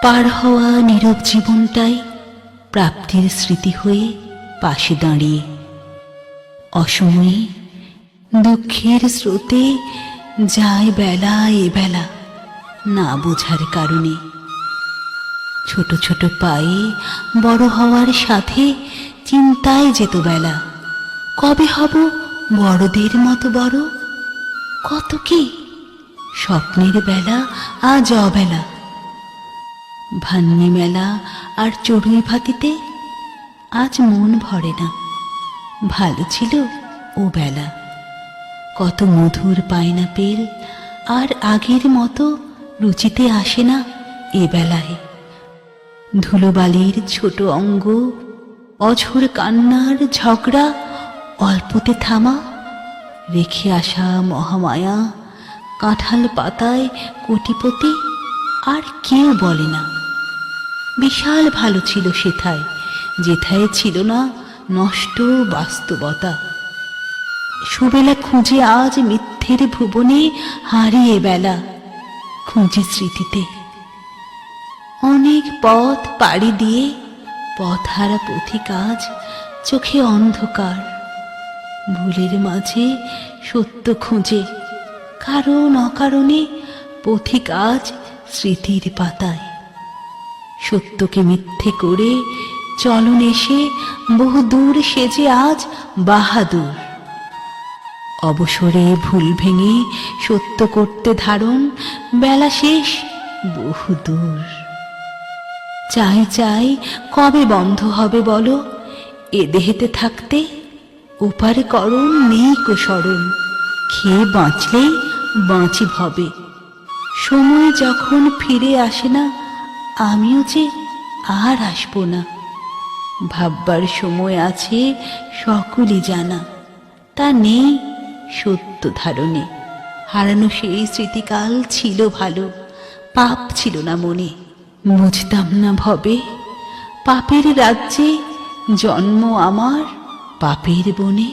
পার হওয়া নীরব জীবনটাই প্রাপ্তির স্মৃতি হয়ে পাশে দাঁড়িয়ে। অসময়ে দুঃখের স্রোতে যায় বেলা এবেলা না বোঝার কারণে। ছোট ছোট পায়ে বড় হওয়ার সাথে চিন্তায় যেত বেলা, কবে হব বড়দের মতো বড়। কত কি স্বপ্নের বেলা আজ অবেলা। ভান্নি মেলা আর চড়ুই ভাতিতে আজ মন ভরে না। ভালো ছিল ও বেলা। কত মধুর পাইনাপেল আর আগের মতো রুচিতে আসে না এ বেলায়। ধুলোবালির ছোট অঙ্গ, অঝোর কান্নার ঝগড়া অল্পতে থামা, রেখে আসা মহামায়া, কাঁঠাল পাতায় কোটিপতি আর কেউ বলে না। বিশাল ভালো ছিল সেথায়, যেথায় ছিল না নষ্ট বাস্তবতা। সুবেলা খুঁজে আজ মিথ্যের ভুবনে হারিয়ে বেলা, খুঁজে স্মৃতিতে। অনেক পথ পাড়ি দিয়ে পথহারা পথিক আজ চোখে অন্ধকার। ভুলের মাঝে সত্য খুঁজে, কারণ অকারণে পথিক আজ স্মৃতির পাতায়। সত্যকে মিথ্যে করে চলন এসে বহু দূর সেজে আজ বাহাদুর। অবসরে ভুল ভেঙে সত্য করতে ধারণ, বেলা শেষ বহু দূর। চাই চাই কবে বন্ধ হবে বলো এ দেহেতে থাকতে, ওপারে করণ নেই কো স্মরণ। খেয়ে বাঁচলেই বাঁচি ভবে। সময় যখন ফিরে আসে না, আমিও যে আর আসবো না। ভাববার সময় আছে সকলই জানা, তা নেই সত্য ধারণে। হারানো সেই স্মৃতিকাল ছিল ভালো, পাপ ছিল না মনে। বুঝতাম না ভবে পাপের রাজ্যে জন্ম আমার, পাপের বনে।